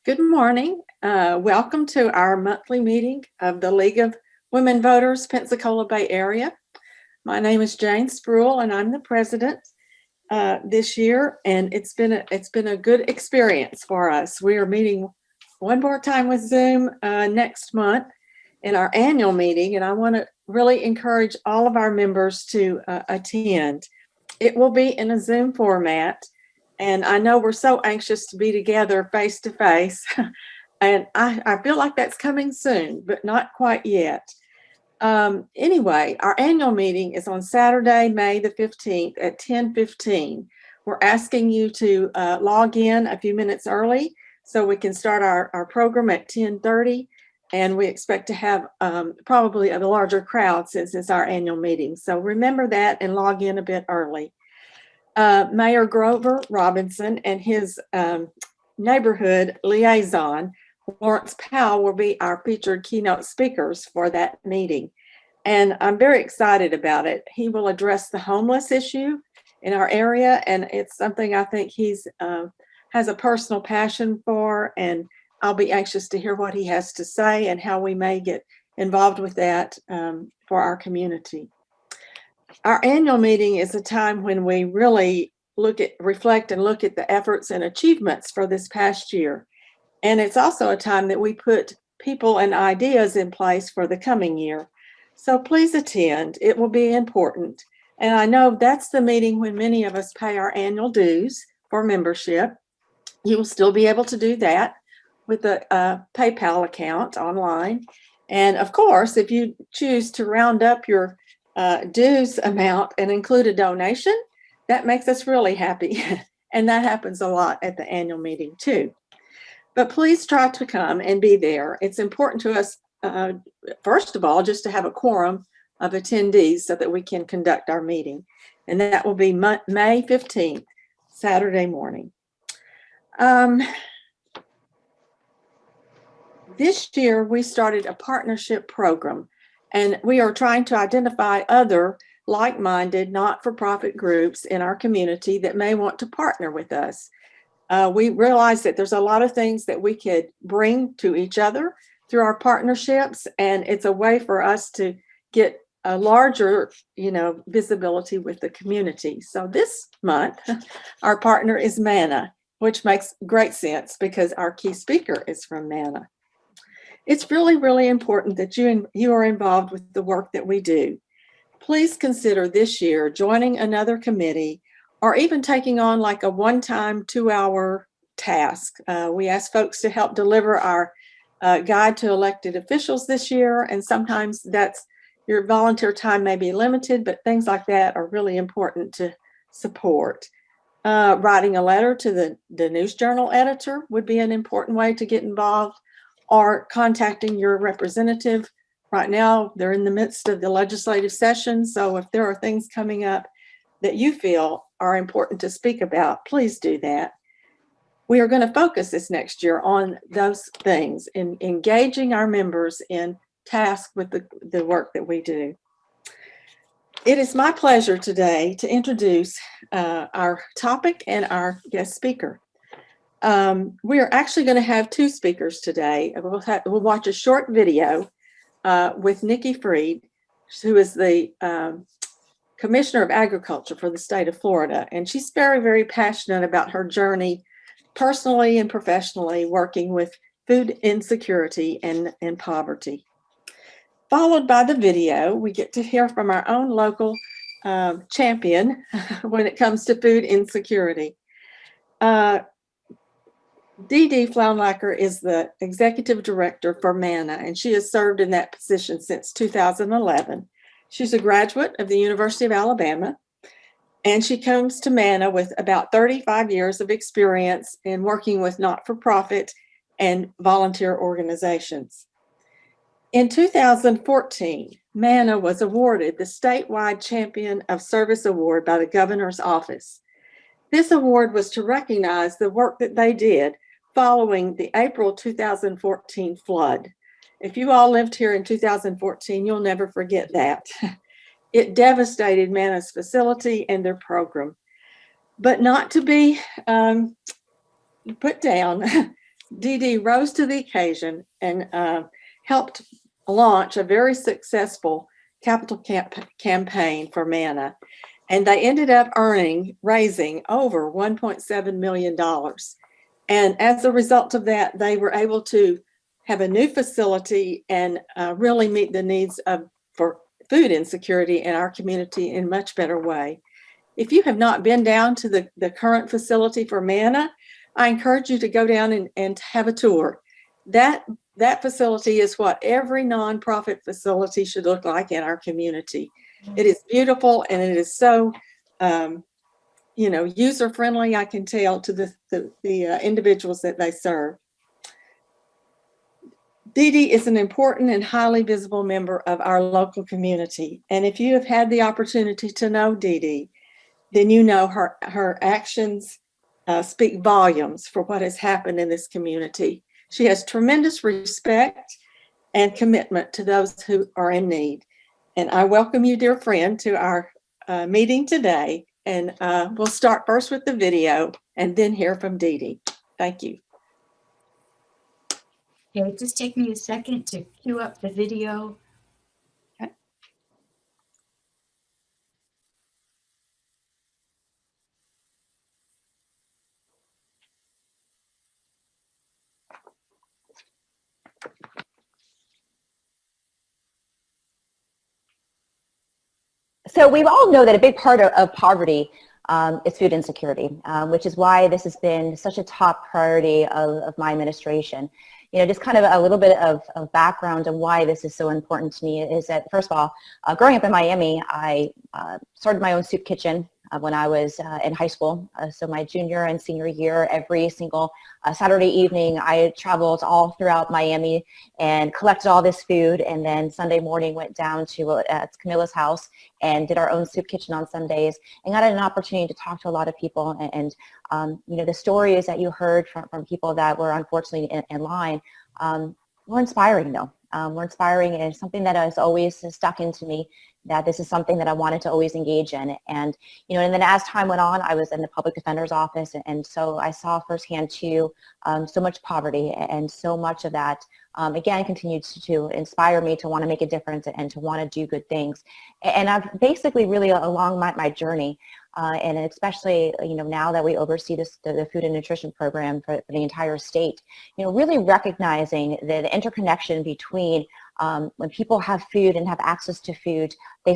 Good morning. Welcome to our monthly meeting of the League of Women Voters, Pensacola Bay Area. My name is Jane Spruill, and I'm the president this year. And it's been a good experience for us. We are meeting one more time with Zoom next month in our annual meeting, and I want to really encourage all of our members to attend. It will be in a Zoom format. And I know we're so anxious to be together face to face. And I feel like that's coming soon, but not quite yet. Anyway, our annual meeting is on Saturday, May the 15th at 10:15. We're asking you to log in a few minutes early so we can start our program at 10:30. And we expect to have probably a larger crowd since it's our annual meeting. So remember that and log in a bit early. Mayor Grover Robinson and his neighborhood liaison, Lawrence Powell, will be our featured keynote speakers for that meeting. And I'm very excited about it. He will address the homeless issue in our area, and it's something I think he's has a personal passion for, and I'll be anxious to hear what he has to say and how we may get involved with that for our community. Our annual meeting is a time when we really reflect and look at the efforts and achievements for this past year. And it's also a time that we put people and ideas in place for the coming year. So please attend. It will be important. And I know that's the meeting when many of us pay our annual dues for membership. You will still be able to do that with a PayPal account online. And of course, if you choose to round up your dues amount and include a donation, that makes us really happy. And that happens a lot at the annual meeting too. But please try to come and be there. It's important to us, first of all, just to have a quorum of attendees so that we can conduct our meeting. And that will be May 15th, Saturday morning. This year, we started a partnership program. And we are trying to identify other like-minded, not-for-profit groups in our community that may want to partner with us. We realize that there's a lot of things that we could bring to each other through our partnerships, and it's a way for us to get a larger, visibility with the community. So this month, our partner is Manna, which makes great sense because our key speaker is from Manna. It's really, really important that you are involved with the work that we do. Please consider this year joining another committee or even taking on like a one-time 2-hour task. We ask folks to help deliver our guide to elected officials this year, and sometimes your volunteer time may be limited, but things like that are really important to support. Writing a letter to the News Journal editor would be an important way to get involved, or contacting your representative. Right now, they're in the midst of the legislative session, so if there are things coming up that you feel are important to speak about, please do that. We are going to focus this next year on those things, in engaging our members in tasks with the work that we do. It is my pleasure today to introduce our topic and our guest speaker. We are actually going to have two speakers today. We'll watch a short video with Nikki Freed, who is the Commissioner of Agriculture for the state of Florida. And she's very, very passionate about her journey personally and professionally working with food insecurity and poverty. Followed by the video, we get to hear from our own local champion when it comes to food insecurity. DeDe Flounlaker is the executive director for Manna, and she has served in that position since 2011. She's a graduate of the University of Alabama, and she comes to Manna with about 35 years of experience in working with not-for-profit and volunteer organizations. In 2014, Manna was awarded the statewide Champion of Service Award by the governor's office. This award was to recognize the work that they did following the April 2014 flood. If you all lived here in 2014, you'll never forget that. It devastated Manna's facility and their program. But not to be put down, DeDe rose to the occasion and helped launch a very successful capital campaign for Manna. And they ended up raising over $1.7 million. And as a result of that, they were able to have a new facility and really meet the needs for food insecurity in our community in a much better way. If you have not been down to the current facility for Manna, I encourage you to go down and have a tour. That facility is what every nonprofit facility should look like in our community. It is beautiful and it is so, user friendly, I can tell, to the individuals that they serve. DeDe is an important and highly visible member of our local community. And if you have had the opportunity to know DeDe, then you know her actions speak volumes for what has happened in this community. She has tremendous respect and commitment to those who are in need. And I welcome you, dear friend, to our meeting today. And we'll start first with the video and then hear from DeDe. Thank you. Okay, just take me a second to cue up the video. Okay. So we all know that a big part of poverty is food insecurity, which is why this has been such a top priority of my administration. You know, just kind of a little bit of background on why this is so important to me is that, first of all, growing up in Miami, I started my own soup kitchen when I was in high school. So my junior and senior year, every single Saturday evening, I traveled all throughout Miami and collected all this food, and then Sunday morning went down to Camilla's house and did our own soup kitchen on Sundays, and got an opportunity to talk to a lot of people. And you know, the stories that you heard from people that were unfortunately in line were inspiring, though. Were inspiring, and something that has always stuck into me, that this is something that I wanted to always engage in. And, you know, and then as time went on, I was in the public defender's office, and so I saw firsthand too so much poverty, and so much of that again continued to inspire me to want to make a difference and to want to do good things. And I've basically really along my journey, and especially, you know, now that we oversee the food and nutrition program for the entire state, you know, really recognizing the interconnection between when people have food and have access to food, they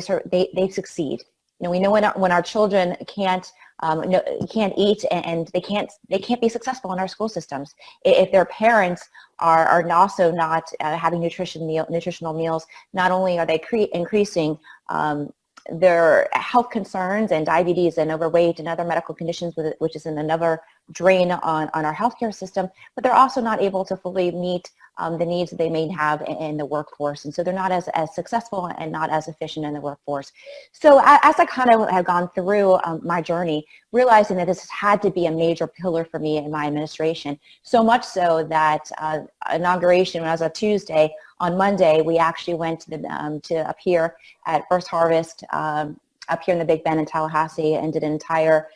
succeed. You know, we know when our children can't eat, and they can't be successful in our school systems if their parents are also not having nutritional meals. Not only are they increasing their health concerns and diabetes and overweight and other medical conditions, which is another drain on our healthcare system, but they're also not able to fully meet the needs that they may have in the workforce. And so they're not as successful and not as efficient in the workforce. So as I kind of have gone through my journey, realizing that this had to be a major pillar for me in my administration, so much so that inauguration was a Tuesday. On Monday, we actually went to up here at First Harvest, up here in the Big Bend in Tallahassee, and did an entire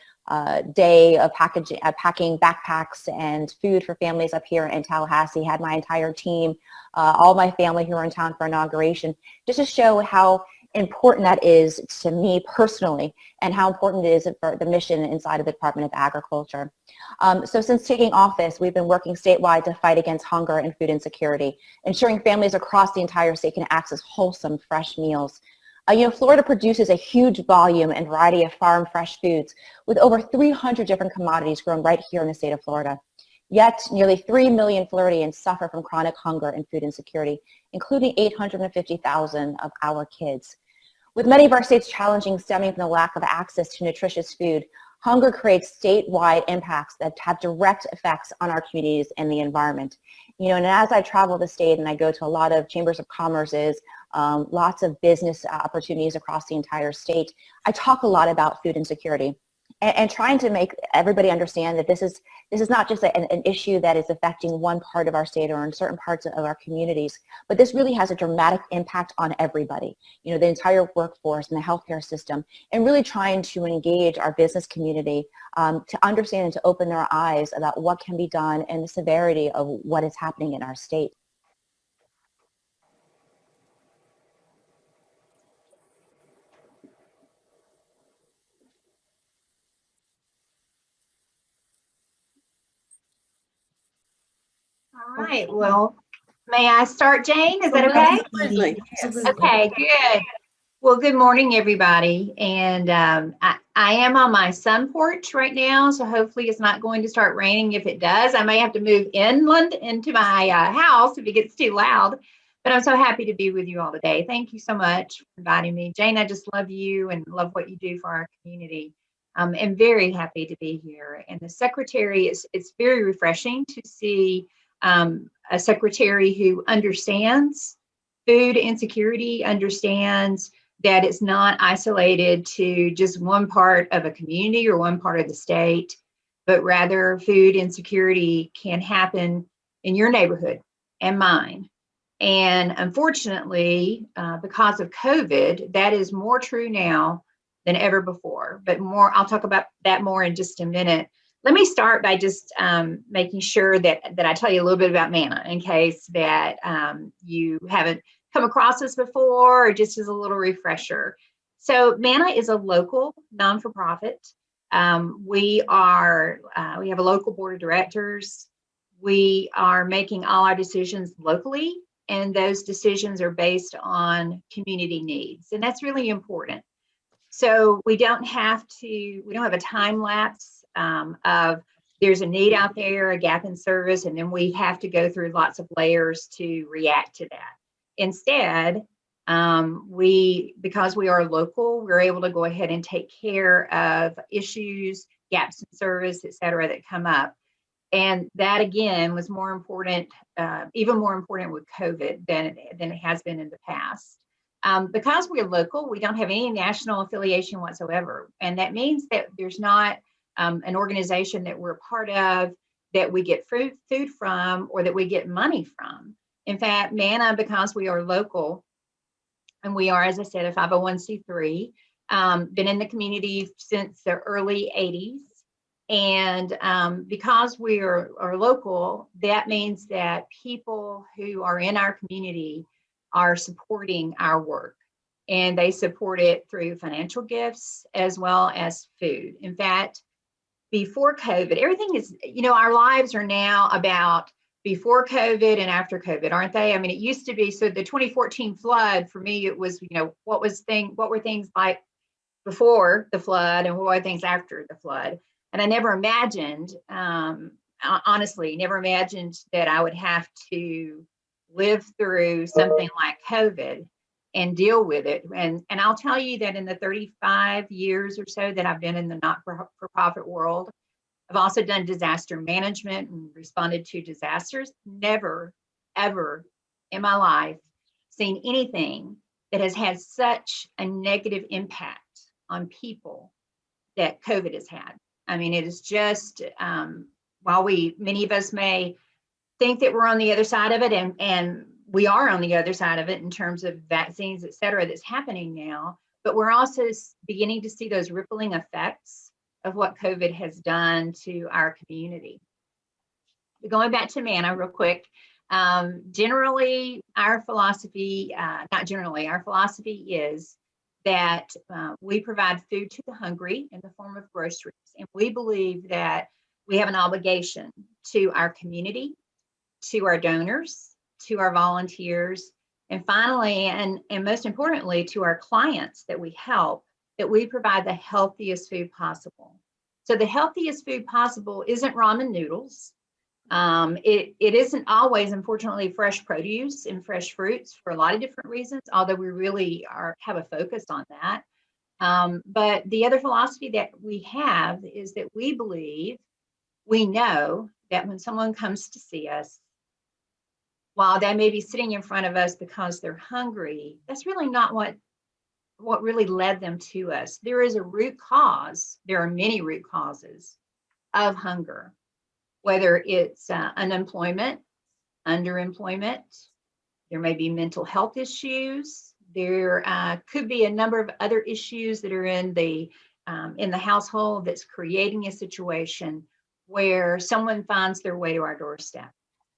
day of packing backpacks and food for families up here in Tallahassee. Had my entire team, all my family who were in town for inauguration, just to show how important that is to me personally, and how important it is for the mission inside of the Department of Agriculture. So since taking office, we've been working statewide to fight against hunger and food insecurity, ensuring families across the entire state can access wholesome, fresh meals. You know, Florida produces a huge volume and variety of farm fresh foods, with over 300 different commodities grown right here in the state of Florida. Yet, nearly 3 million Floridians suffer from chronic hunger and food insecurity, including 850,000 of our kids. With many of our states challenging stemming from the lack of access to nutritious food, hunger creates statewide impacts that have direct effects on our communities and the environment. You know, and as I travel the state and I go to a lot of chambers of commerces, lots of business opportunities across the entire state, I talk a lot about food insecurity. and trying to make everybody understand that this is not just an issue that is affecting one part of our state or in certain parts of our communities, but this really has a dramatic impact on everybody, you know, the entire workforce and the healthcare system, and really trying to engage our business community to understand and to open their eyes about what can be done and the severity of what is happening in our state. All right, well, may I start, Jane? Is that okay? Absolutely. Yes. Okay, good. Well, good morning, everybody. And I am on my sun porch right now, so hopefully it's not going to start raining. If it does, I may have to move inland into my house if it gets too loud. But I'm so happy to be with you all today. Thank you so much for inviting me. Jane, I just love you and love what you do for our community. I'm very happy to be here. And the secretary, it's very refreshing to see a secretary who understands food insecurity, understands that it's not isolated to just one part of a community or one part of the state, but rather food insecurity can happen in your neighborhood and mine. And unfortunately, because of COVID, that is more true now than ever before. But more, I'll talk about that more in just a minute. Let me start by just making sure that I tell you a little bit about Manna in case that you haven't come across us before, or just as a little refresher. So Manna is a local non-for-profit. We have a local board of directors. We are making all our decisions locally, and those decisions are based on community needs, and that's really important. So we don't have a time lapse of there's a need out there, a gap in service, and then we have to go through lots of layers to react to that. Instead, because we are local, we're able to go ahead and take care of issues, gaps in service, et cetera, that come up. And that again was more important, even more important with COVID than it has been in the past. Because we're local, we don't have any national affiliation whatsoever. And that means that there's not an organization that we're a part of that we get food from or that we get money from. In fact, Manna, because we are local, and we are, as I said, a 501c3, been in the community since the early 80s. And because we are local, that means that people who are in our community are supporting our work. And they support it through financial gifts as well as food. In fact, before COVID, everything is, our lives are now about before COVID and after COVID, aren't they? I mean, it used to be, so the 2014 flood, for me, it was, what were things like before the flood and what were things after the flood? And I never imagined, honestly, never imagined that I would have to live through something like COVID and deal with it. And I'll tell you that in the 35 years or so that I've been in the not-for-profit world, I've also done disaster management and responded to disasters. Never, ever in my life seen anything that has had such a negative impact on people that COVID has had. I mean, it is just, while many of us may think that we're on the other side of it, and we are on the other side of it in terms of vaccines, et cetera, that's happening now, but we're also beginning to see those rippling effects of what COVID has done to our community. Going back to Manna real quick, generally our philosophy is that we provide food to the hungry in the form of groceries. And we believe that we have an obligation to our community, to our donors, to our volunteers, and finally, and most importantly, to our clients that we help, that we provide the healthiest food possible. So the healthiest food possible isn't ramen noodles. It isn't always, unfortunately, fresh produce and fresh fruits for a lot of different reasons, although we really have a focus on that. But the other philosophy that we have is that we know that when someone comes to see us, while they may be sitting in front of us because they're hungry, that's really not what what really led them to us. There is a root cause. There are many root causes of hunger, whether it's unemployment, underemployment. There may be mental health issues. There could be a number of other issues that are in the household that's creating a situation where someone finds their way to our doorstep.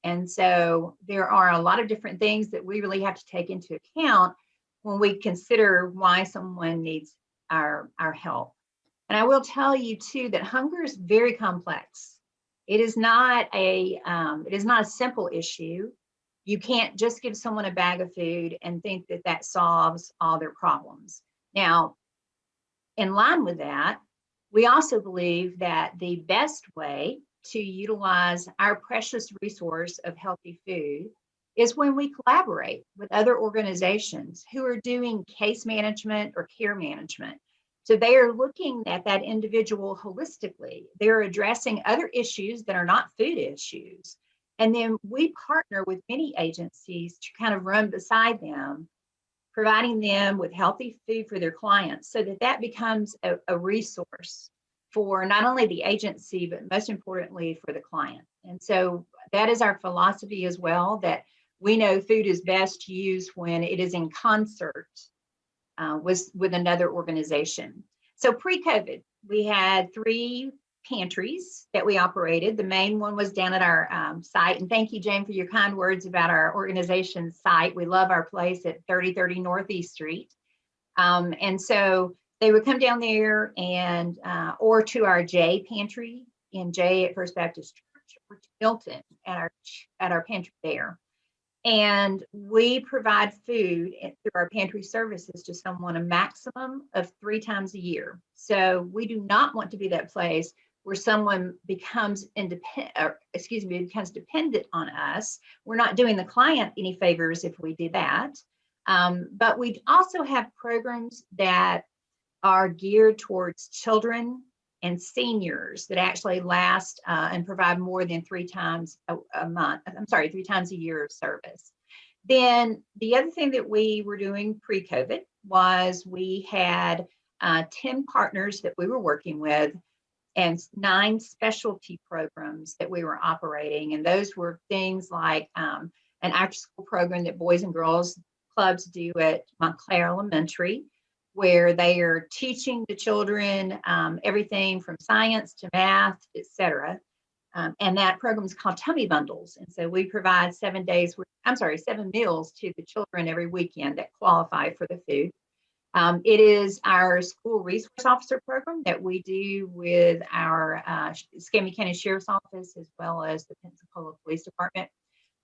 And so there are a lot of different things that we really have to take into account when we consider why someone needs our help. And I will tell you too that hunger is very complex. It is not a simple issue. You can't just give someone a bag of food and think that that solves all their problems. Now, in line with that, we also believe that the best way to utilize our precious resource of healthy food is when we collaborate with other organizations who are doing case management or care management. So they are looking at that individual holistically. They're addressing other issues that are not food issues. And then we partner with many agencies to kind of run beside them, providing them with healthy food for their clients so that that becomes a resource for not only the agency, but most importantly for the client. And so that is our philosophy as well, that we know food is best used when it is in concert with another organization. So pre-COVID, we had 3 pantries that we operated. The main one was down at our site. And thank you, Jane, for your kind words about our organization's site. We love our place at 3030 Northeast Street. And so they would come down there and, or to our J pantry in J at First Baptist Church, or to Milton at our pantry there. And we provide food through our pantry services to someone a maximum of 3 times a year. So we do not want to be that place where someone becomes becomes dependent on us. We're not doing the client any favors if we do that. But we also have programs that are geared towards children and seniors that actually last and provide more than 3 times a month. 3 times a year of service. Then the other thing that we were doing pre-COVID was we had 10 partners that we were working with and 9 specialty programs that we were operating. And those were things like an after-school program that Boys and Girls Clubs do at Montclair Elementary, where they are teaching the children everything from science to math, etc. And that program is called Tummy Bundles. And so we provide 7 meals to the children every weekend that qualify for the food. It is our school resource officer program that we do with our Escambia County Sheriff's Office, as well as the Pensacola Police Department,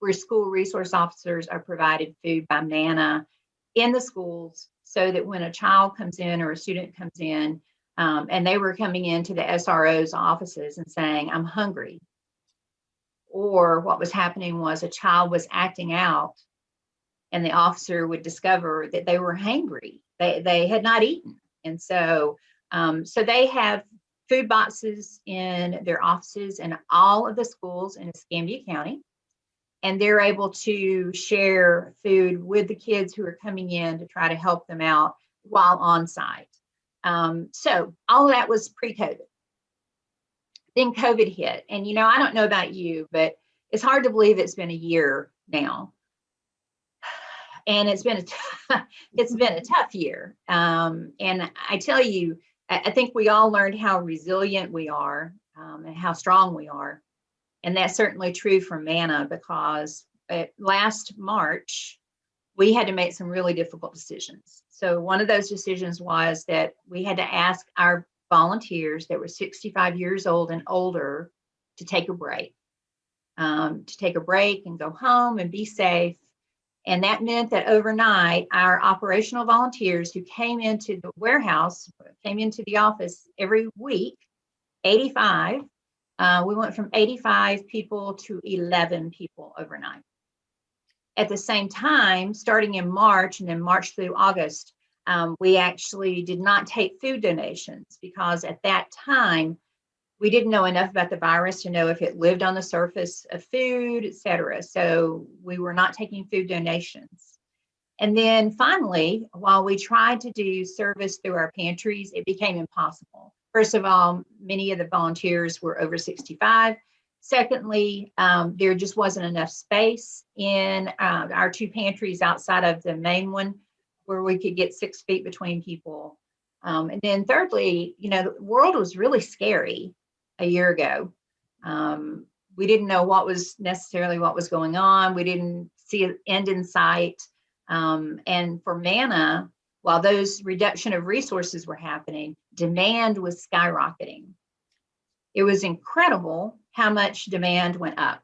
where school resource officers are provided food by Manna in the schools, so that when a child comes in or a student comes in, and they were coming into the SRO's offices and saying, I'm hungry. Or what was happening was a child was acting out and the officer would discover that they were hangry. They had not eaten. And so they have food boxes in their offices in all of the schools in Escambia County. And they're able to share food with the kids who are coming in to try to help them out while on site. So all of that was pre-COVID. Then COVID hit. And, I don't know about you, but it's hard to believe it's been a year now. And it's been a tough year. And I tell you, I think we all learned how resilient we are and how strong we are. And that's certainly true for Manna, because last March, we had to make some really difficult decisions. So one of those decisions was that we had to ask our volunteers that were 65 years old and older to take a break and go home and be safe. And that meant that overnight, our operational volunteers who came into the warehouse, came into the office every week, 85, we went from 85 people to 11 people overnight. At the same time, starting in March and then March through August, we actually did not take food donations, because at that time, we didn't know enough about the virus to know if it lived on the surface of food, et cetera. So we were not taking food donations. And then finally, while we tried to do service through our pantries, it became impossible. First of all, many of the volunteers were over 65. Secondly, there just wasn't enough space in our two pantries outside of the main one where we could get 6 feet between people. And then thirdly, the world was really scary a year ago. We didn't know what was going on. We didn't see an end in sight. And for Manna, while those reduction of resources were happening, demand was skyrocketing. It was incredible how much demand went up.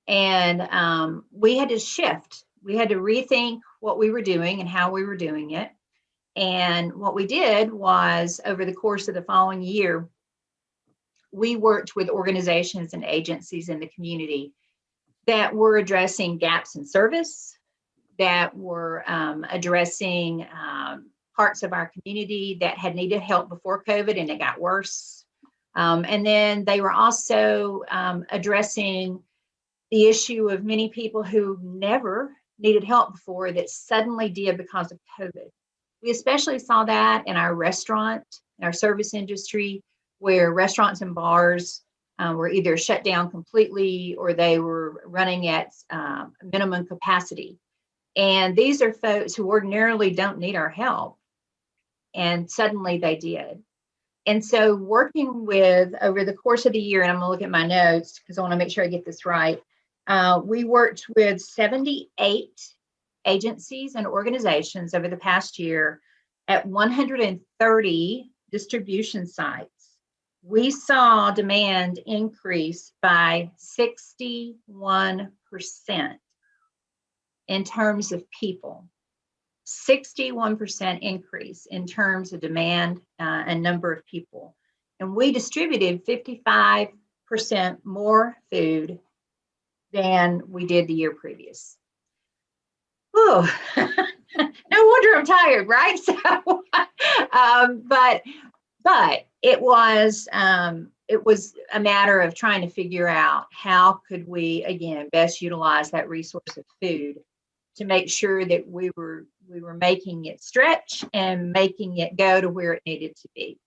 And we had to shift. We had to rethink what we were doing and how we were doing it. And what we did was, over the course of the following year, we worked with organizations and agencies in the community that were addressing gaps in service, that were addressing parts of our community that had needed help before COVID and it got worse. And then they were also addressing the issue of many people who never needed help before that suddenly did because of COVID. We especially saw that in our restaurant, in our service industry, where restaurants and bars were either shut down completely or they were running at minimum capacity. And these are folks who ordinarily don't need our help, and suddenly they did. And so working with, over the course of the year, and I'm gonna look at my notes because I wanna make sure I get this right, we worked with 78 agencies and organizations over the past year at 130 distribution sites. We saw demand increase by 61% in terms of people. 61% increase in terms of demand and number of people. And we distributed 55% more food than we did the year previous. Whew. No wonder I'm tired, right? So, but it was a matter of trying to figure out how could we, again, best utilize that resource of food to make sure that we were making it stretch and making it go to where it needed to be.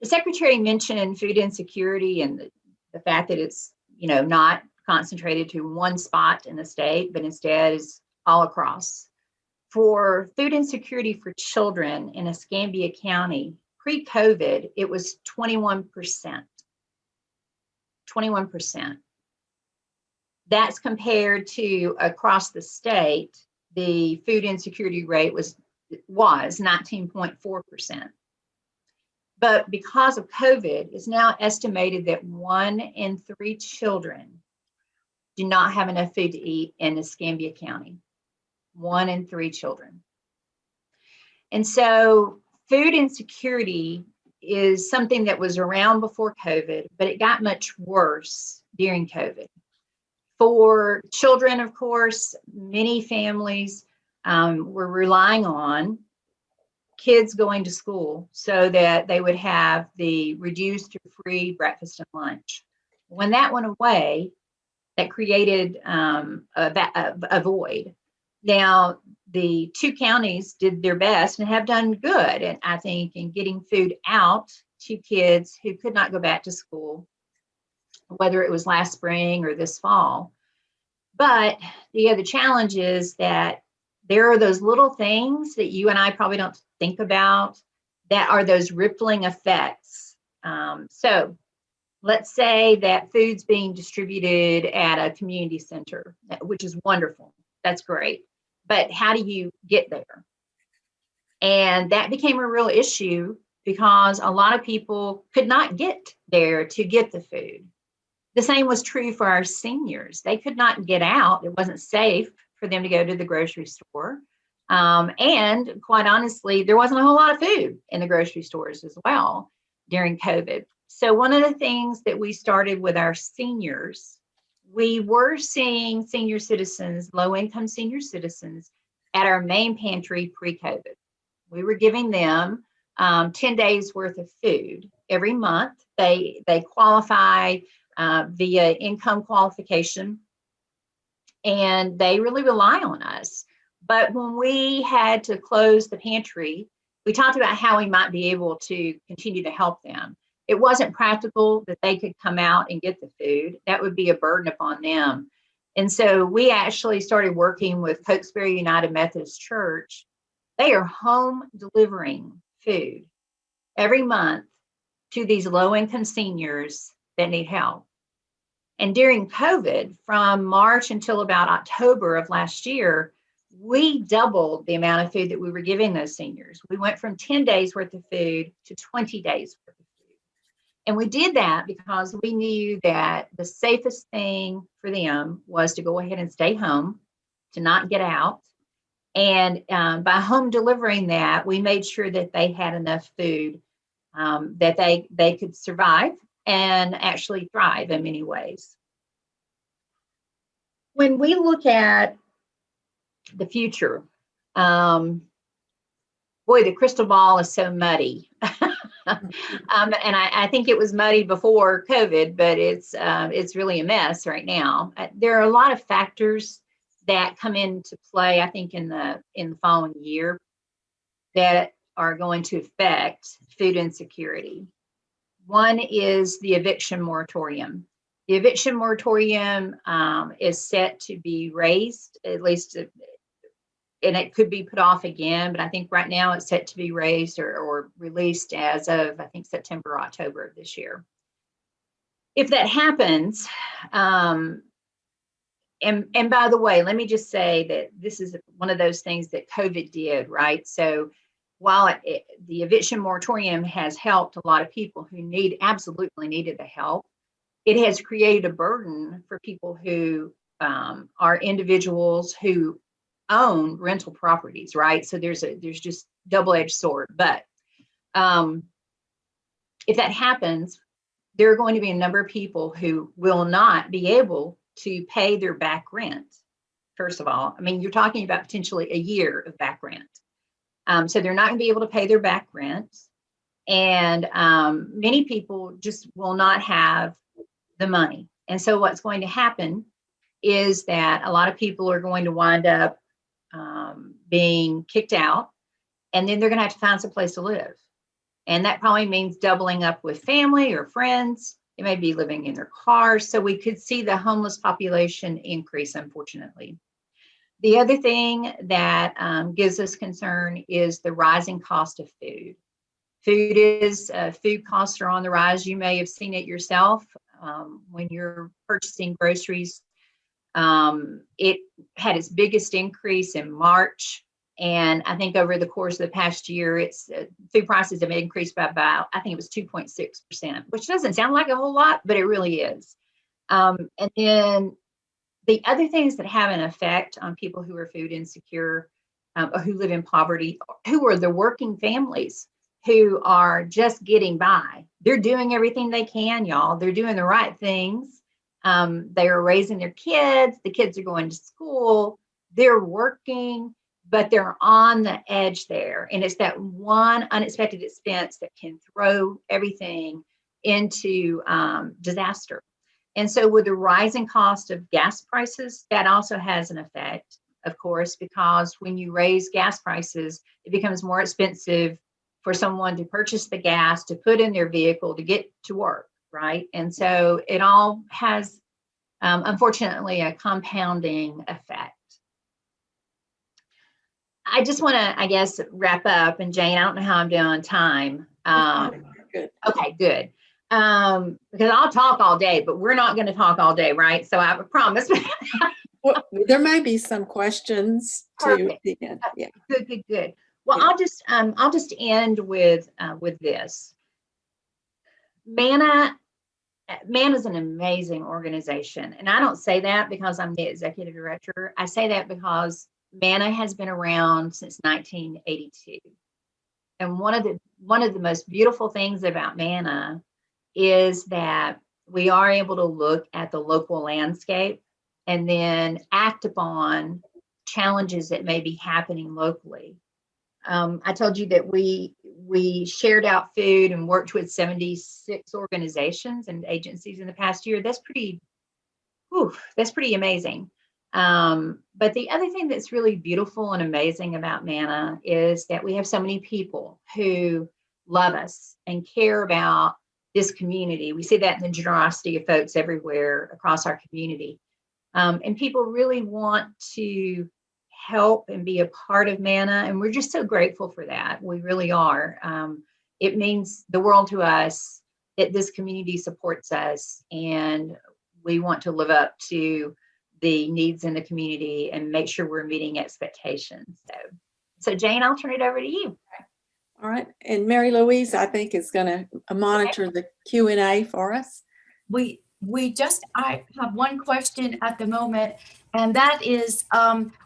The Secretary mentioned food insecurity and the fact that it's not concentrated to one spot in the state, but instead is all across. For food insecurity for children in Escambia County, pre-COVID, it was 21%. 21%. That's compared to across the state, the food insecurity rate was 19.4%. But because of COVID, it's now estimated that 1 in 3 children do not have enough food to eat in Escambia County. 1 in 3 children. And so food insecurity is something that was around before COVID, but it got much worse during COVID. For children, of course, many families were relying on kids going to school so that they would have the reduced or free breakfast and lunch. When that went away, that created a void. Now, the 2 counties did their best and have done good, and I think, in getting food out to kids who could not go back to school, whether it was last spring or this fall. But the other challenge is that there are those little things that you and I probably don't think about that are those rippling effects. So let's say that food's being distributed at a community center, which is wonderful. That's great. But how do you get there? And that became a real issue because a lot of people could not get there to get the food. The same was true for our seniors. They could not get out. It wasn't safe for them to go to the grocery store. And quite honestly, there wasn't a whole lot of food in the grocery stores as well during COVID. So one of the things that we started with our seniors, we were seeing senior citizens, low-income senior citizens, at our main pantry pre-COVID. We were giving them 10 days worth of food every month. They qualify via income qualification. and they really rely on us. But when we had to close the pantry, we talked about how we might be able to continue to help them. It wasn't practical that they could come out and get the food. That would be a burden upon them. And so we actually started working with Cokesbury United Methodist Church. They are home delivering food every month to these low-income seniors that need help. And during COVID, from March until about October of last year, we doubled the amount of food that we were giving those seniors. We went from 10 days worth of food to 20 days worth of food. And we did that because we knew that the safest thing for them was to go ahead and stay home, to not get out. And by home delivering that, we made sure that they had enough food that they could survive and actually thrive in many ways. When we look at the future, boy, the crystal ball is so muddy. And I think it was muddy before COVID, but it's really a mess right now. There are a lot of factors that come into play, I think, in the following year that are going to affect food insecurity. One is the eviction moratorium. The eviction moratorium is set to be raised, at least, and it could be put off again, but I think right now it's set to be raised or released as of, I think, September, October of this year. If that happens, and by the way, let me just say that this is one of those things that COVID did, right? So while the eviction moratorium has helped a lot of people who absolutely needed the help, it has created a burden for people who are individuals who own rental properties, right? So there's just double-edged sword. But if that happens, there are going to be a number of people who will not be able to pay their back rent. First of all, I mean, you're talking about potentially a year of back rent. So they're not going to be able to pay their back rent. And many people just will not have the money. And so what's going to happen is that a lot of people are going to wind up being kicked out, and then they're going to have to find some place to live. And that probably means doubling up with family or friends. They may be living in their cars. So we could see the homeless population increase, unfortunately. The other thing that gives us concern is the rising cost of food. Food costs are on the rise. You may have seen it yourself when you're purchasing groceries. It had its biggest increase in March. And I think over the course of the past year, food prices have increased by about, I think it was 2.6%, which doesn't sound like a whole lot, but it really is. And then the other things that have an effect on people who are food insecure, or who live in poverty, who are the working families who are just getting by. They're doing everything they can, y'all. They're doing the right things. They are raising their kids. The kids are going to school. They're working, but they're on the edge there. And it's that one unexpected expense that can throw everything into disaster. And so with the rising cost of gas prices, that also has an effect, of course, because when you raise gas prices, it becomes more expensive for someone to purchase the gas, to put in their vehicle, to get to work, right? And so it all has, unfortunately, a compounding effect. I just want to, I guess, wrap up. And Jane, I don't know how I'm doing on time. Good. Okay, good. Because I'll talk all day, but we're not going to talk all day, right? So I promise. Well, there may be some questions to the end. Yeah. Good. Well, yeah. I'll just end with this. Manna is an amazing organization, and I don't say that because I'm the executive director. I say that because Manna has been around since 1982, and one of the most beautiful things about Manna is that we are able to look at the local landscape and then act upon challenges that may be happening locally. I told you that we shared out food and worked with 76 organizations and agencies in the past year. That's pretty amazing. But the other thing that's really beautiful and amazing about Manna is that we have so many people who love us and care about this community. We see that in the generosity of folks everywhere across our community. And people really want to help and be a part of Manna, and we're just so grateful for that. We really are. It means the world to us that this community supports us, and we want to live up to the needs in the community and make sure we're meeting expectations. So Jane, I'll turn it over to you. All right. And Mary Louise, I think, is going to monitor the Q&A for us. I have one question at the moment, and that is,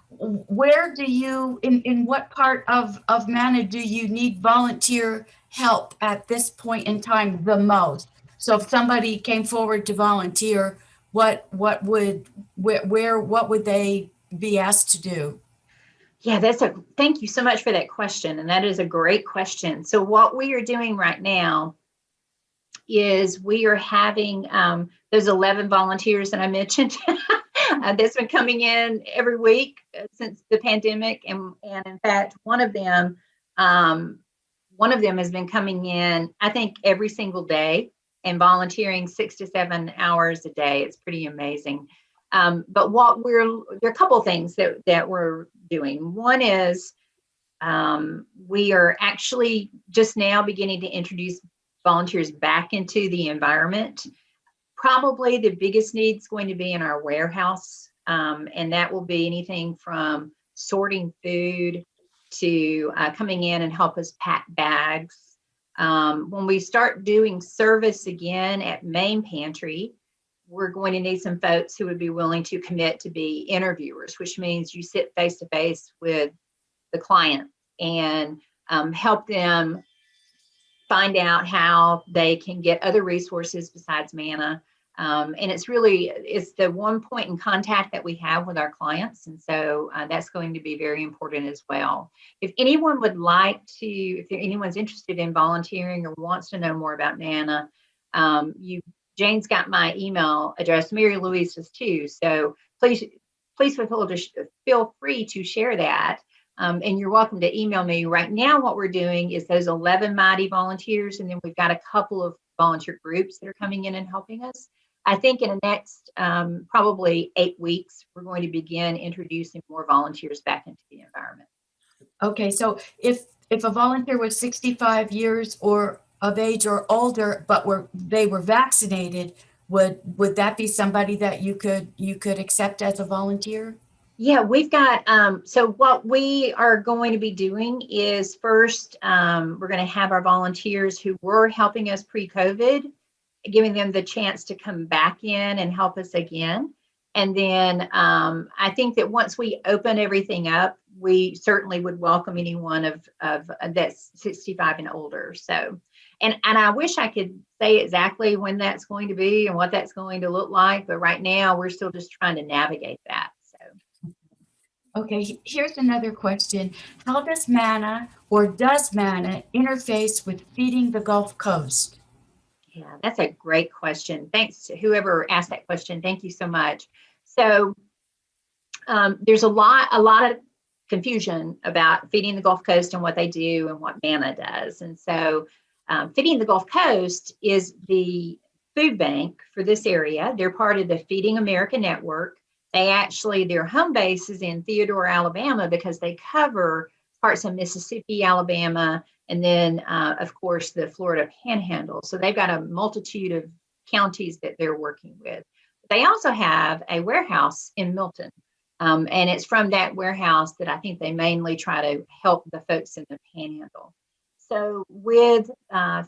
where do you, in what part of Manna do you need volunteer help at this point in time the most? So if somebody came forward to volunteer, what would they be asked to do? Yeah, thank you so much for that question. And that is a great question. So what we are doing right now is we are having those 11 volunteers that I mentioned that's been coming in every week since the pandemic. And in fact, one of them has been coming in, I think, every single day and volunteering 6 to 7 hours a day. It's pretty amazing. But there are a couple of things that we're doing. One is we are actually just now beginning to introduce volunteers back into the environment. Probably the biggest need is going to be in our warehouse, and that will be anything from sorting food to coming in and help us pack bags. When we start doing service again at Main Pantry, we're going to need some folks who would be willing to commit to be interviewers, which means you sit face to face with the client and help them find out how they can get other resources besides Manna. And it's the one point in contact that we have with our clients. And so that's going to be very important as well. If anyone would like to, if anyone's interested in volunteering or wants to know more about Manna, Jane's got my email address, Mary Louise does too. So please feel free to share that. And you're welcome to email me. Right now, what we're doing is those 11 mighty volunteers, and then we've got a couple of volunteer groups that are coming in and helping us. I think in the next probably 8 weeks, we're going to begin introducing more volunteers back into the environment. Okay, so if a volunteer was 65 years or of age or older, but they were vaccinated, would that be somebody that you could accept as a volunteer? Yeah, we've got, so what we are going to be doing is first, we're going to have our volunteers who were helping us pre-COVID, giving them the chance to come back in and help us again. And then I think that once we open everything up, we certainly would welcome anyone of that's 65 and older. So, and I wish I could say exactly when that's going to be and what that's going to look like, but right now we're still just trying to navigate that. Okay, here's another question. How does Manna interface with Feeding the Gulf Coast? Yeah, that's a great question. Thanks to whoever asked that question. Thank you so much. So there's a lot of confusion about Feeding the Gulf Coast and what they do and what Manna does. And so Feeding the Gulf Coast is the food bank for this area. They're part of the Feeding America Network. Their home base is in Theodore, Alabama, because they cover parts of Mississippi, Alabama, and then, of course, the Florida Panhandle. So they've got a multitude of counties that they're working with. They also have a warehouse in Milton, and it's from that warehouse that I think they mainly try to help the folks in the Panhandle. So with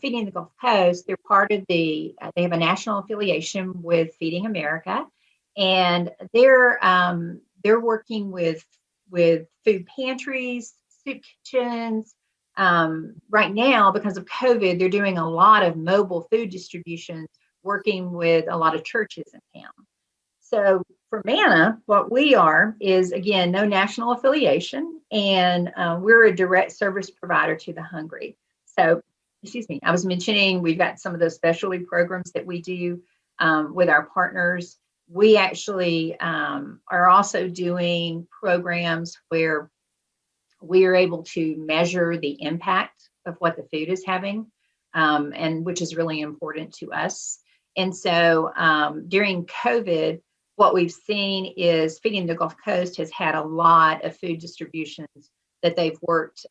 Feeding the Gulf Coast, they're part of they have a national affiliation with Feeding America. And they're working with food pantries, soup kitchens. Right now, because of COVID, they're doing a lot of mobile food distribution, working with a lot of churches in town. So for Manna, what we are is, again, no national affiliation, and we're a direct service provider to the hungry. So, I was mentioning we've got some of those specialty programs that we do with our partners. we actually are also doing programs where we are able to measure the impact of what the food is having, and which is really important to us. And so during COVID, what we've seen is Feeding the Gulf Coast has had a lot of food distributions that they've worked,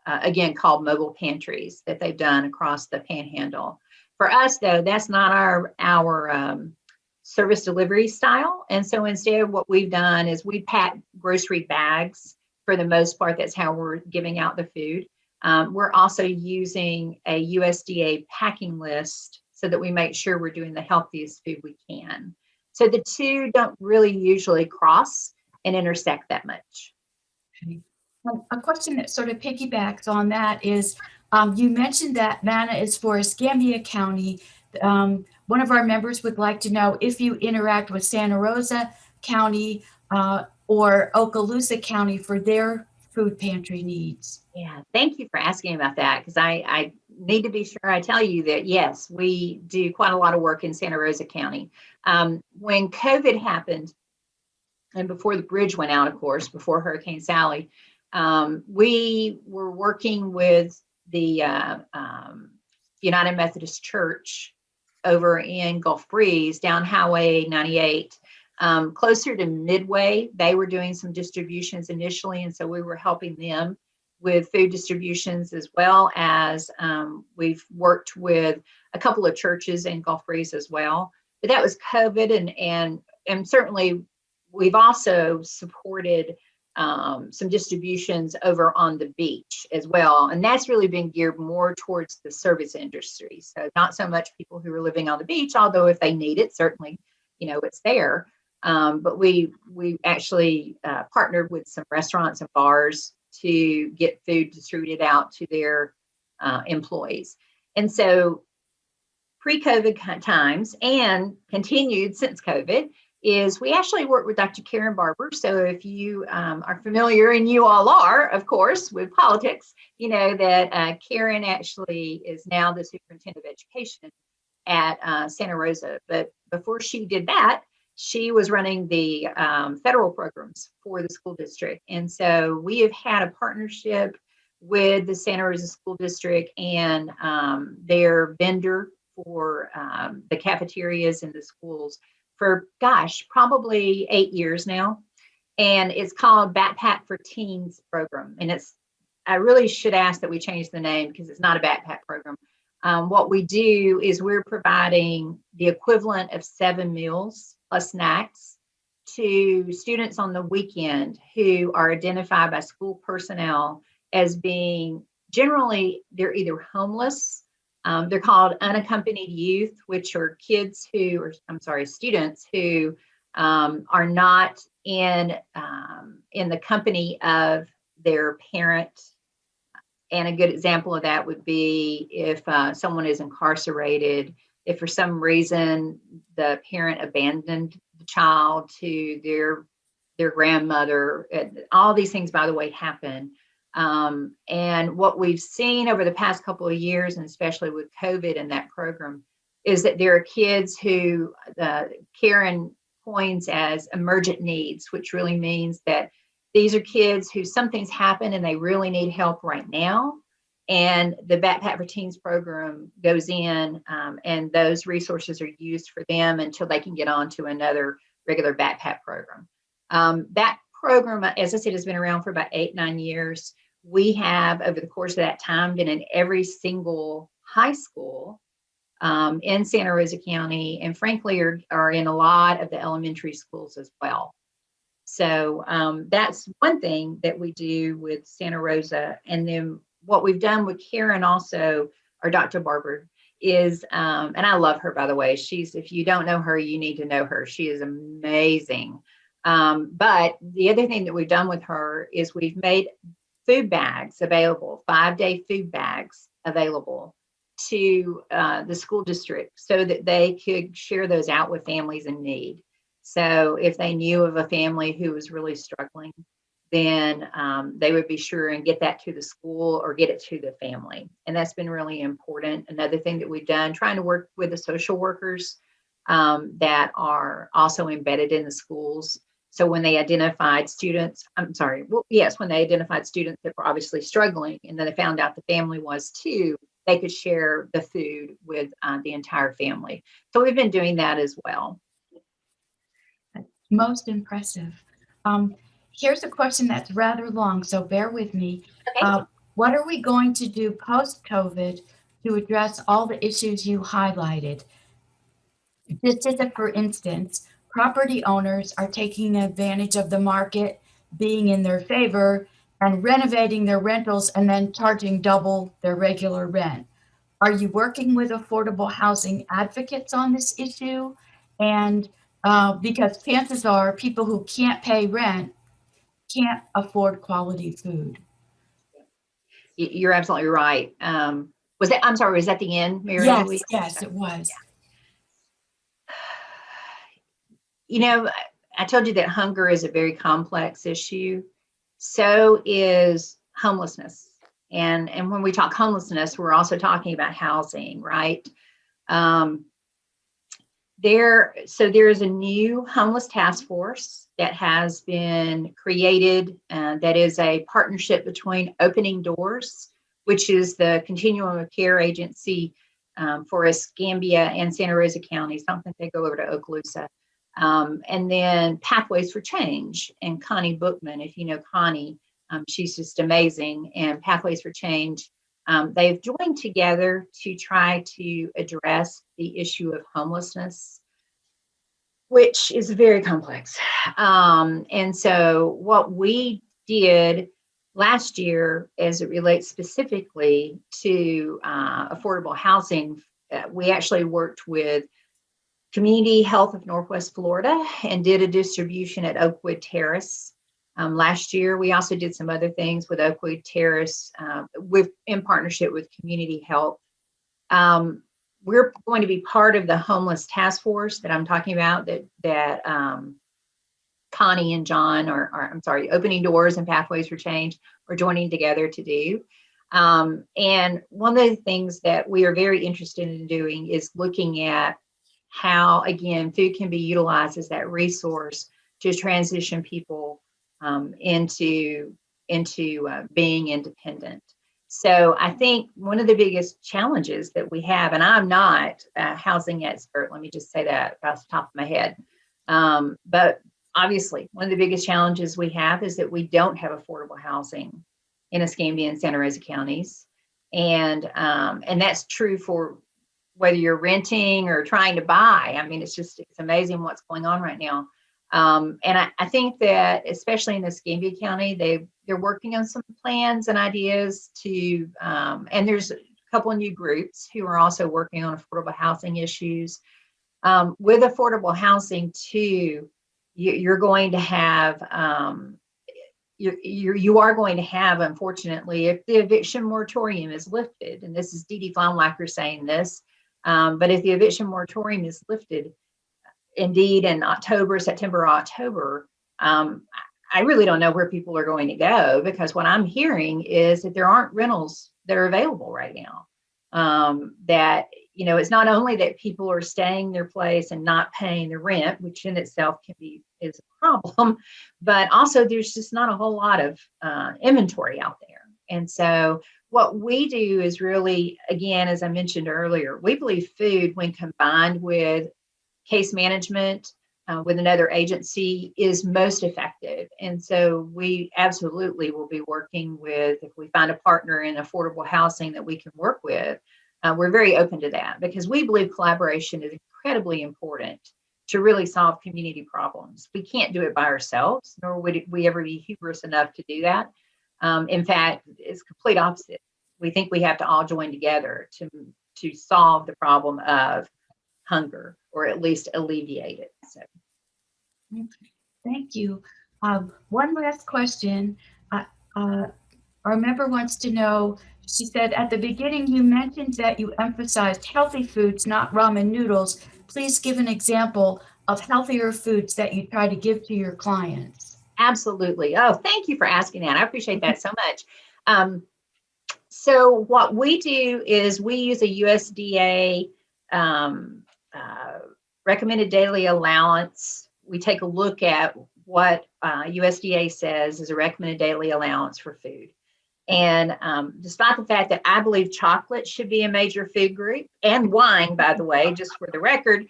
again, called mobile pantries that they've done across the Panhandle. For us, though, that's not our service delivery style. And so instead, what we've done is we pack grocery bags. For the most part, that's how we're giving out the food. We're also using a USDA packing list so that we make sure we're doing the healthiest food we can. So the two don't really usually cross and intersect that much. Okay. A question that sort of piggybacks on that is, you mentioned that Manna is for Escambia County. One of our members would like to know if you interact with Santa Rosa County or Okaloosa County for their food pantry needs. Yeah, thank you for asking about that, because I need to be sure I tell you that, yes, we do quite a lot of work in Santa Rosa County. When COVID happened, and before the bridge went out, of course, before Hurricane Sally, we were working with the United Methodist Church over in Gulf Breeze down Highway 98. Closer to Midway, they were doing some distributions initially, and so we were helping them with food distributions, as well as we've worked with a couple of churches in Gulf Breeze as well. But that was COVID, and certainly we've also supported some distributions over on the beach as well, and that's really been geared more towards the service industry. So not so much people who are living on the beach, although if they need it, certainly, it's there. But we actually partnered with some restaurants and bars to get food distributed out to their employees. And so pre-COVID times, and continued since COVID, is we actually work with Dr. Karen Barber. So if you are familiar, and you all are, of course, with politics, you know that Karen actually is now the superintendent of education at Santa Rosa. But before she did that, she was running the federal programs for the school district. And so we have had a partnership with the Santa Rosa School District and their vendor for the cafeterias in the schools for, probably 8 years now. And it's called Backpack for Teens program. And I really should ask that we change the name, because it's not a backpack program. What we do is we're providing the equivalent of 7 meals plus snacks to students on the weekend who are identified by school personnel as being, generally, they're either homeless, they're called unaccompanied youth, which are students who are not in the company of their parent. And a good example of that would be if someone is incarcerated, if for some reason the parent abandoned the child to their grandmother. All these things, by the way, happen. And what we've seen over the past couple of years, and especially with COVID and that program, is that there are kids who Karen coins as emergent needs, which really means that these are kids who something's happened and they really need help right now. And the Backpack for Teens program goes in, and those resources are used for them until they can get on to another regular backpack program. That program, as I said, has been around for about 8-9 years. We have, over the course of that time, been in every single high school in Santa Rosa County, and frankly are in a lot of the elementary schools as well. So that's one thing that we do with Santa Rosa. And then what we've done with Karen also, or Dr. Barber, is, and I love her, by the way. If you don't know her, you need to know her. She is amazing. But the other thing that we've done with her is we've made food bags available, 5-day food bags available to the school district so that they could share those out with families in need. So if they knew of a family who was really struggling, then they would be sure and get that to the school or get it to the family. And that's been really important. Another thing that we've done, trying to work with the social workers that are also embedded in the schools. So when they identified students, when they identified students that were obviously struggling, and then they found out the family was too, they could share the food with the entire family. So we've been doing that as well. Most impressive. Here's a question that's rather long, so bear with me. Okay. What are we going to do post-COVID to address all the issues you highlighted? This is, for instance, property owners are taking advantage of the market being in their favor and renovating their rentals and then charging double their regular rent. Are you working with affordable housing advocates on this issue? And because chances are people who can't pay rent can't afford quality food. You're absolutely right. Was that the end, Mary Yes, Louise? yes, it was. You know, I told you that hunger is a very complex issue. So is homelessness. And when we talk homelessness, we're also talking about housing, right? There's a new homeless task force that has been created. That is a partnership between Opening Doors, which is the continuum of care agency for Escambia and Santa Rosa counties. I don't think they go over to Okaloosa. And then Pathways for Change and Connie Bookman, if you know Connie, she's just amazing. And Pathways for Change, they've joined together to try to address the issue of homelessness, which is very complex. And so what we did last year, as it relates specifically to affordable housing, we actually worked with Community Health of Northwest Florida and did a distribution at Oakwood Terrace last year. We also did some other things with Oakwood Terrace in partnership with Community Health. We're going to be part of the homeless task force that I'm talking about that Connie and John Opening Doors and Pathways for Change are joining together to do. And one of the things that we are very interested in doing is looking at how, again, food can be utilized as that resource to transition people into being independent. So I think one of the biggest challenges that we have, and I'm not a housing expert, let me just say that off the top of my head, but obviously one of the biggest challenges we have is that we don't have affordable housing in Escambia and Santa Rosa counties. And that's true for whether you're renting or trying to buy. I mean, it's amazing what's going on right now. And I think that especially in Escambia County, they're working on some plans and ideas to, and there's a couple of new groups who are also working on affordable housing issues. With affordable housing too, you're going to have, you are going to have, unfortunately, if the eviction moratorium is lifted, and this is DeDe Flounlaker saying this, but if the eviction moratorium is lifted, indeed, in September, October, I really don't know where people are going to go, because what I'm hearing is that there aren't rentals that are available right now. That, it's not only that people are staying in their place and not paying the rent, which in itself is a problem, but also there's just not a whole lot of inventory out there. And so what we do is really, again, as I mentioned earlier, we believe food, when combined with case management with another agency, is most effective. And so we absolutely will be working with, if we find a partner in affordable housing that we can work with, we're very open to that, because we believe collaboration is incredibly important to really solve community problems. We can't do it by ourselves, nor would we ever be hubris enough to do that. In fact, it's complete opposite. We think we have to all join together to solve the problem of hunger, or at least alleviate it. So, okay. Thank you. One last question. Our member wants to know, she said, at the beginning, you mentioned that you emphasized healthy foods, not ramen noodles. Please give an example of healthier foods that you try to give to your clients. Absolutely. Oh, thank you for asking that. I appreciate that so much. So what we do is we use a USDA recommended daily allowance, we take a look at what USDA says is a recommended daily allowance for food. And despite the fact that I believe chocolate should be a major food group, and wine, by the way, just for the record,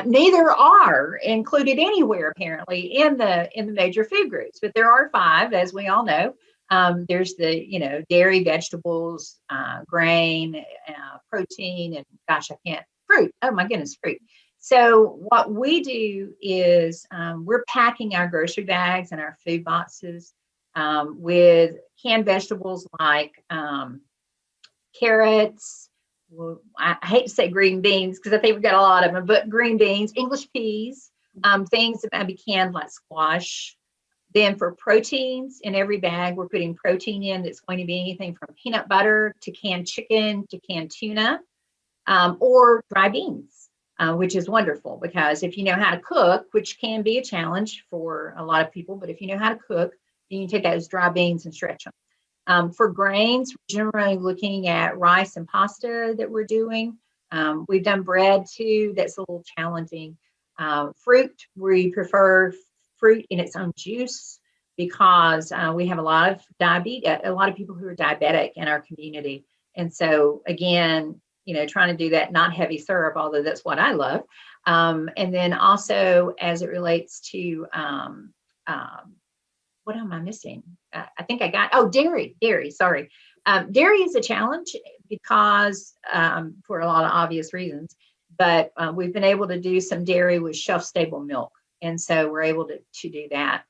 neither are included anywhere apparently in the major food groups. But there are 5, as we all know. There's the dairy, vegetables, grain, protein, and gosh, fruit. Oh my goodness, fruit. So what we do is we're packing our grocery bags and our food boxes with canned vegetables like carrots. Well, I hate to say green beans because I think we've got a lot of them, but green beans, English peas, things that might be canned like squash. Then for proteins, in every bag, we're putting protein in that's going to be anything from peanut butter to canned chicken to canned tuna, or dry beans, which is wonderful because if you know how to cook, which can be a challenge for a lot of people, but if you know how to cook, then you can take those dry beans and stretch them. For grains, we're generally looking at rice and pasta that we're doing. We've done bread too. That's a little challenging. Fruit, we prefer fruit in its own juice because we have a lot of people who are diabetic in our community. And so again, trying to do that, not heavy syrup, although that's what I love. And then also as it relates to, what am I missing? I think I got, dairy, sorry. Dairy is a challenge because for a lot of obvious reasons, but we've been able to do some dairy with shelf-stable milk. And so we're able to do that.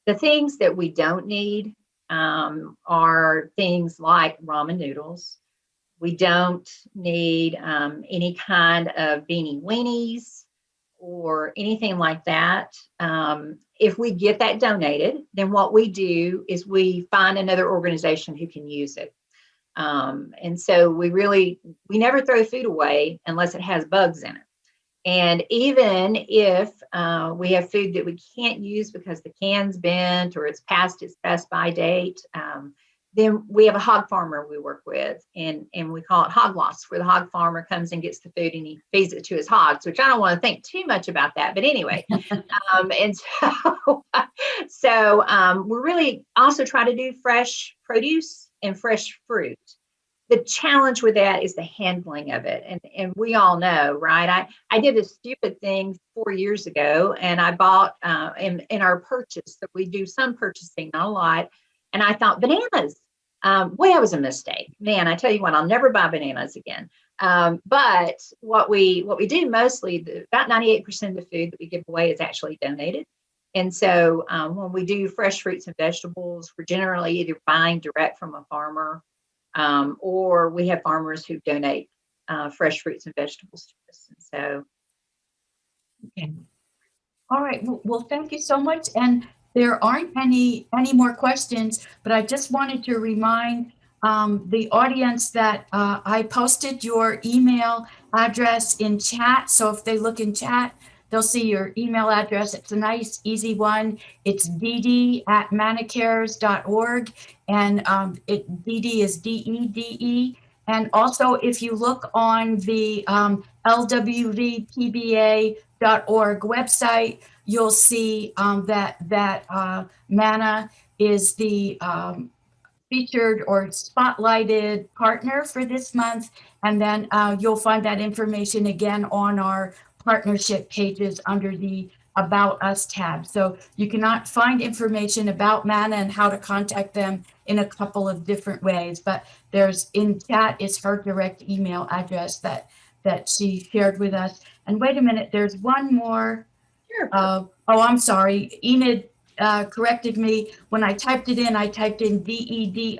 The things that we don't need are things like ramen noodles. We don't need any kind of beanie weenies or anything like that. If we get that donated, then what we do is we find another organization who can use it. And so we never throw food away unless it has bugs in it. And even if we have food that we can't use because the can's bent or it's past its best by date, then we have a hog farmer we work with, and we call it hog loss, where the hog farmer comes and gets the food and he feeds it to his hogs, which I don't want to think too much about that. But anyway, and so we're really also try to do fresh produce and fresh fruit. The challenge with that is the handling of it. And we all know, right? I did a stupid thing 4 years ago, and I bought in our purchase that we do some purchasing, not a lot. And I thought bananas. That was a mistake. Man, I tell you what, I'll never buy bananas again. But what we do mostly, about 98% of the food that we give away is actually donated. And so when we do fresh fruits and vegetables, we're generally either buying direct from a farmer, or we have farmers who donate fresh fruits and vegetables to us. And so, okay. All right. Well, thank you so much. And there aren't any more questions, but I just wanted to remind the audience that I posted your email address in chat. So if they look in chat, they'll see your email address. It's a nice, easy one. It's DeDe@mannacares.org. And DeDe is DEDE. And also, if you look on the LWVPBA.org website, you'll see that Manna is the featured or spotlighted partner for this month. And then you'll find that information again on our partnership pages under the About Us tab. So you cannot find information about Manna and how to contact them in a couple of different ways, but there's in chat is her direct email address that she shared with us. And wait a minute, there's one more. Sure. I'm sorry. Enid corrected me. When I typed it in, I typed in DEDI.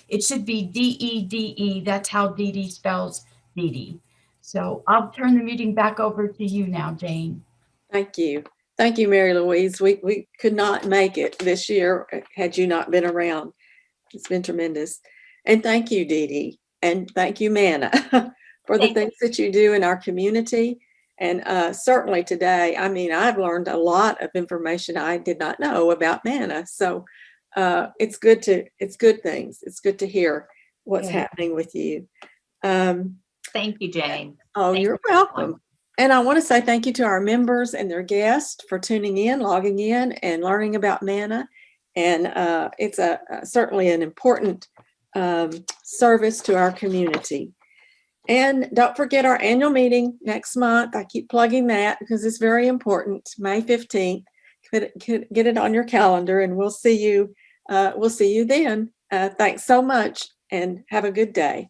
It should be DEDE. That's how DeDe spells DeDe. So I'll turn the meeting back over to you now, Jane. Thank you. Thank you, Mary Louise. We could not make it this year had you not been around. It's been tremendous. And thank you, DeDe. And thank you, Manna, for the things that you do in our community. And certainly today, I mean, I've learned a lot of information I did not know about Manna. So it's good things. It's good to hear what's happening with you. Thank you, Jane. Oh, Thank you're you. welcome. And I want to say thank you to our members and their guests for tuning in, logging in, and learning about Manna. And it's certainly an important service to our community. And don't forget our annual meeting next month. I keep plugging that because it's very important. May 15th. Get it on your calendar, and we'll see you. We'll see you then. Thanks so much, and have a good day.